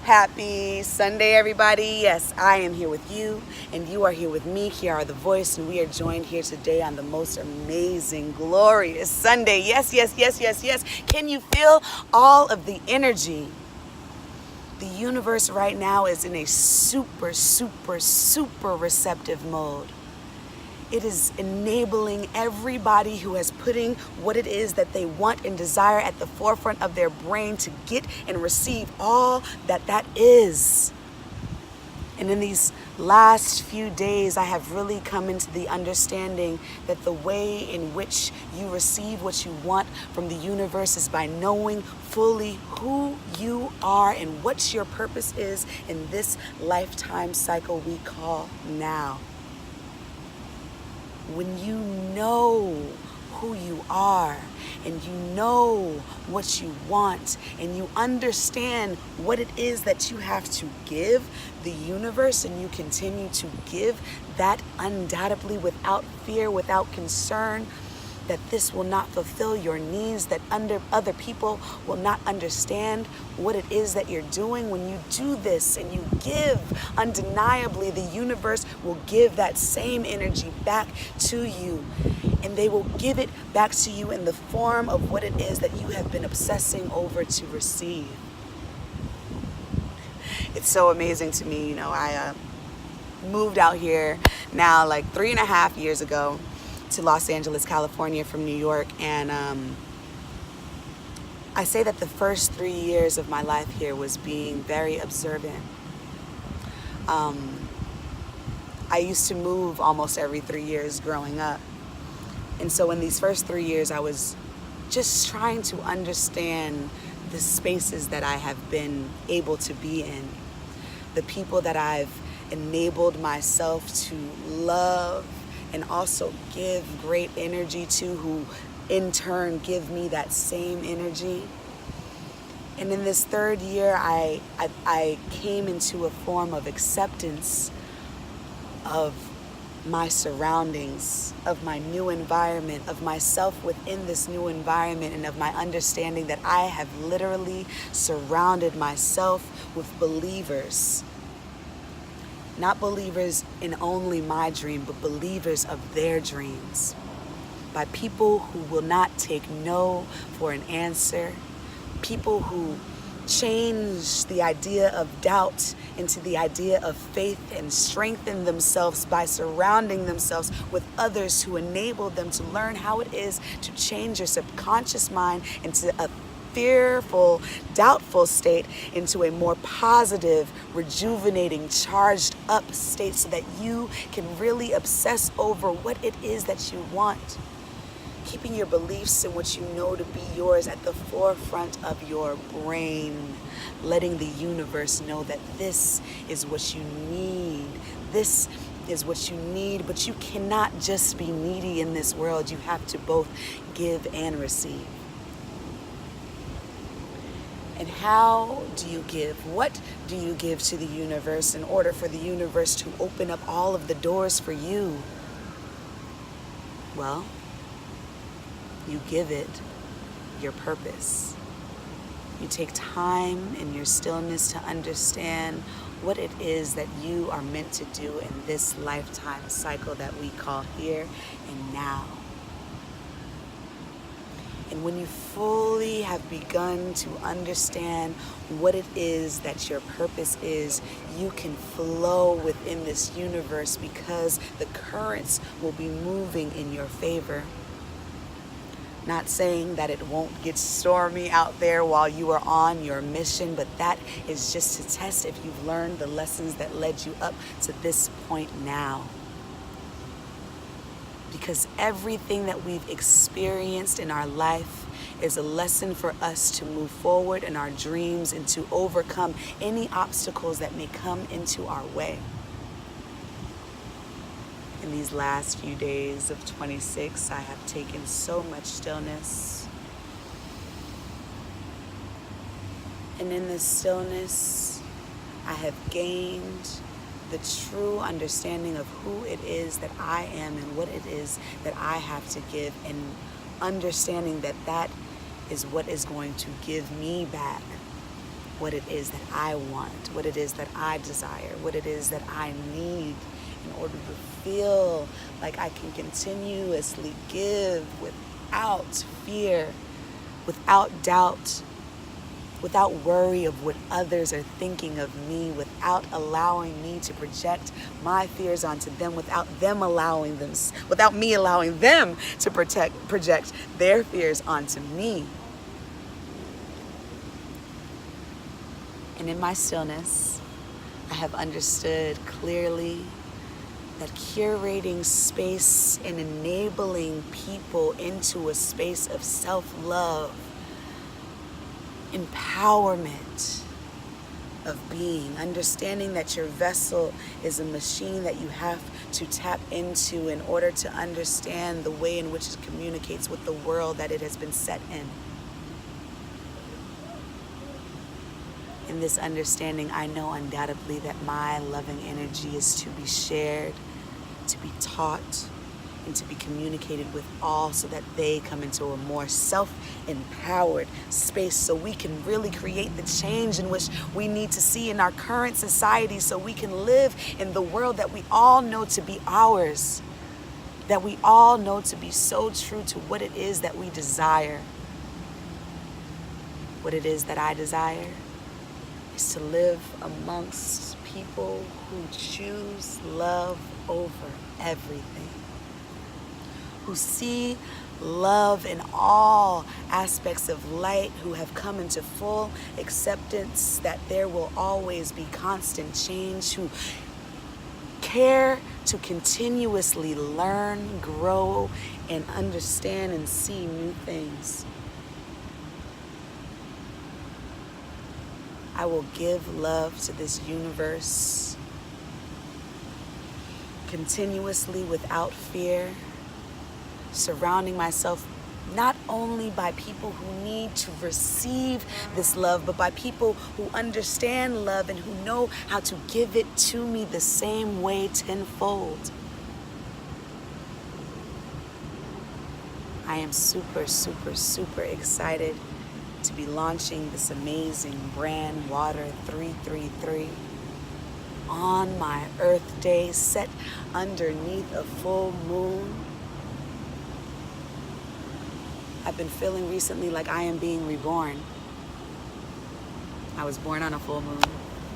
Happy Sunday, everybody. Yes, I am here with you, and you are here with me, Kiara the Voice, and we are joined here today on the most amazing, glorious Sunday. Yes, yes, yes, yes, yes. Can you feel all of the energy? The universe right now is in a super, super, super receptive mode. It is enabling everybody who is putting what it is that they want and desire at the forefront of their brain to get and receive all that is. And in these last few days, I have really come into the understanding that the way in which you receive what you want from the universe is by knowing fully who you are and what your purpose is in this lifetime cycle we call now. When you know who you are and you know what you want and you understand what it is that you have to give the universe, and you continue to give that undoubtedly without fear, without concern, that this will not fulfill your needs, that other people will not understand what it is that you're doing. When you do this and you give, undeniably the universe will give that same energy back to you. And they will give it back to you in the form of what it is that you have been obsessing over to receive. It's so amazing to me. I moved out here now like 3.5 years ago to Los Angeles, California from New York, and I say that the first 3 years of my life here was being very observant. I used to move almost every 3 years growing up, and so in these first 3 years I was just trying to understand the spaces that I have been able to be in, the people that I've enabled myself to love and also give great energy to, who in turn give me that same energy. And in this third year, I came into a form of acceptance of my surroundings, of my new environment, of myself within this new environment, and of my understanding that I have literally surrounded myself with believers. Not believers in only my dream, but believers of their dreams. By people who will not take no for an answer. People who change the idea of doubt into the idea of faith and strengthen themselves by surrounding themselves with others who enable them to learn how it is to change your subconscious mind into a fearful, doubtful state into a more positive, rejuvenating, charged up state, so that you can really obsess over what it is that you want. Keeping your beliefs and what you know to be yours at the forefront of your brain. Letting the universe know that this is what you need. This is what you need, but you cannot just be needy in this world. You have to both give and receive. And how do you give? What do you give to the universe in order for the universe to open up all of the doors for you? Well, you give it your purpose. You take time in your stillness to understand what it is that you are meant to do in this lifetime cycle that we call here and now. And when you fully have begun to understand what it is that your purpose is, you can flow within this universe, because the currents will be moving in your favor. Not saying that it won't get stormy out there while you are on your mission, but that is just to test if you've learned the lessons that led you up to this point now. Because everything that we've experienced in our life is a lesson for us to move forward in our dreams and to overcome any obstacles that may come into our way. In these last few days of 26, I have taken so much stillness. And in this stillness, I have gained the true understanding of who it is that I am and what it is that I have to give, and understanding that that is what is going to give me back what it is that I want, what it is that I desire, what it is that I need in order to feel like I can continuously give without fear, without doubt, without worry of what others are thinking of me, without allowing me to project my fears onto them, without me allowing them to project their fears onto me. And in my stillness, I have understood clearly that curating space and enabling people into a space of self-love, empowerment of being, understanding that your vessel is a machine that you have to tap into in order to understand the way in which it communicates with the world that it has been set in. In this understanding, I know undoubtedly that my loving energy is to be shared, to be taught, and to be communicated with all so that they come into a more self-empowered space so we can really create the change in which we need to see in our current society so we can live in the world that we all know to be ours, that we all know to be so true to what it is that we desire. What it is that I desire is to live amongst people who choose love over everything, who see love in all aspects of light, who have come into full acceptance that there will always be constant change, who care to continuously learn, grow, and understand and see new things. I will give love to this universe continuously without fear, surrounding myself not only by people who need to receive this love, but by people who understand love and who know how to give it to me the same way tenfold. I am super, super, super excited to be launching this amazing brand, Water 333, on my Earth Day, set underneath a full moon. I've been feeling recently like I am being reborn. I was born on a full moon.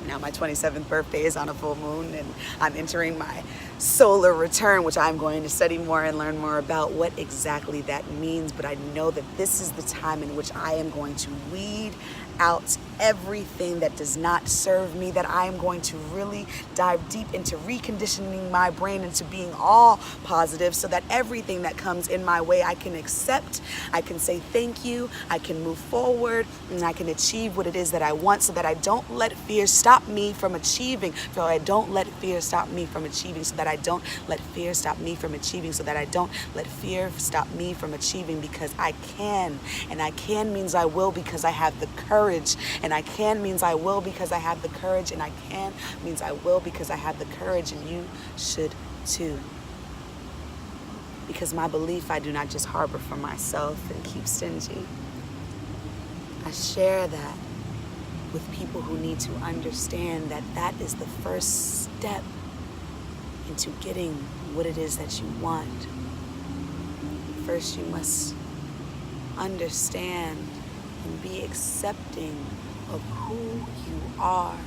Now my 27th birthday is on a full moon, and I'm entering my solar return, which I'm going to study more and learn more about what exactly that means. But I know that this is the time in which I am going to weed out everything that does not serve me, that I am going to really dive deep into reconditioning my brain into being all positive so that everything that comes in my way I can accept, I can say thank you, I can move forward, and I can achieve what it is that I want so that I don't let fear stop me from achieving, so I don't let fear stop me from achieving, so that I don't let fear stop me from achieving, so that I don't let fear stop me from achieving, because I can, and I can means I will because I have the courage, and I can means I will because I have the courage, and I can means I will because I have the courage, and you should too. Because my belief I do not just harbor for myself and keep stingy. I share that with people who need to understand that that is the first step into getting what it is that you want. First, you must understand and be accepting of who you are.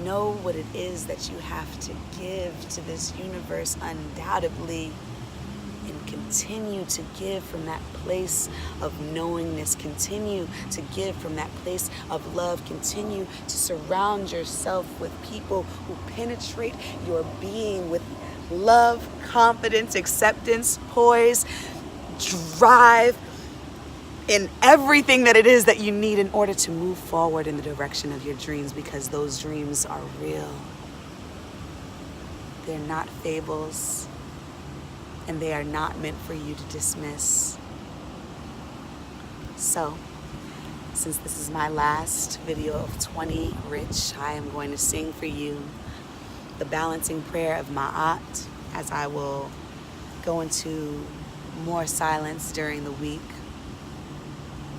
Know what it is that you have to give to this universe undoubtedly, and continue to give from that place of knowingness. Continue to give from that place of love. Continue to surround yourself with people who penetrate your being with love, confidence, acceptance, poise, drive, in everything that it is that you need in order to move forward in the direction of your dreams, because those dreams are real. They're not fables, and they are not meant for you to dismiss. So, since this is my last video of 20 Rich, I am going to sing for you the balancing prayer of Ma'at, as I will go into more silence during the week,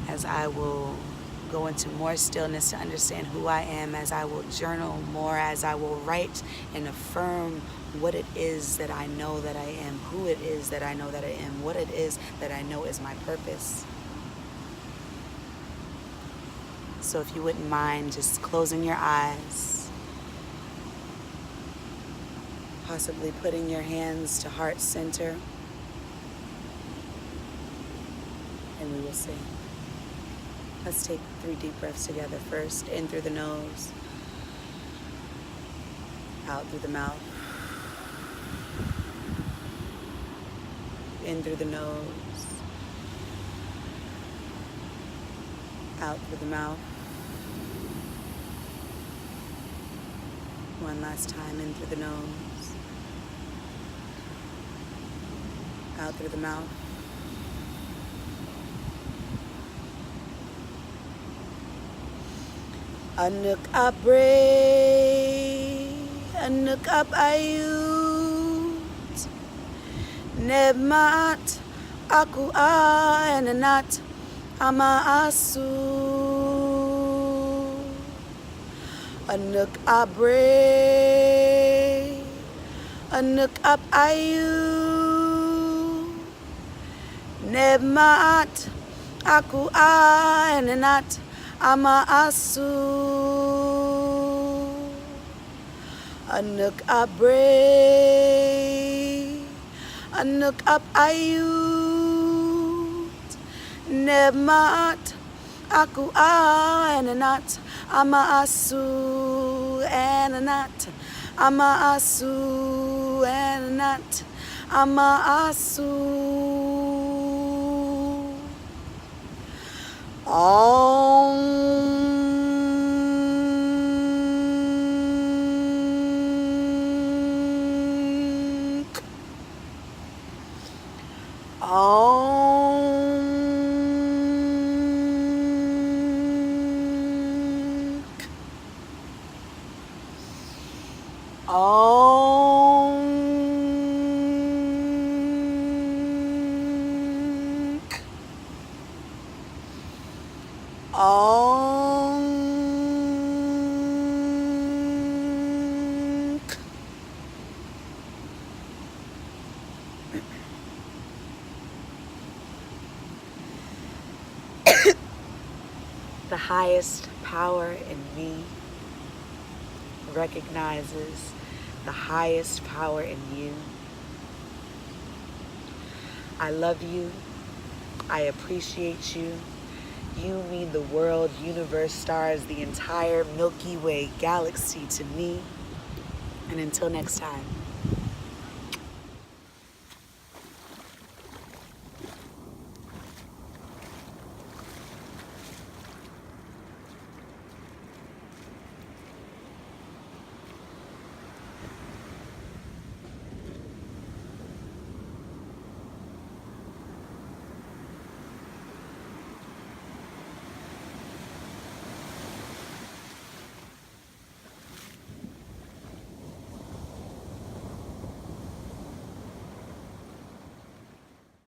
as I will go into more stillness to understand who I am, as I will journal more, as I will write and affirm what it is that I know that I am, who it is that I know that I am, what it is that I know is my purpose. So if you wouldn't mind just closing your eyes, possibly putting your hands to heart center, and we will sing. Let's take 3 deep breaths together first. In through the nose, out through the mouth. In through the nose, out through the mouth. One last time, in through the nose, out through the mouth. Anuk abre, anuk ap ayut, nebmat aku ananat ama asu. Anuk abre, anuk ap ayut, nebmat aku ananat ama asu. Anuk abre, anuk ap ayut, nebmat aku ananat ama asu, ananat ama asu, ananat ama asu. The highest power in me recognizes the highest power in you. I love you. I appreciate you. You mean the world, universe, stars, the entire Milky Way galaxy to me. And until next time.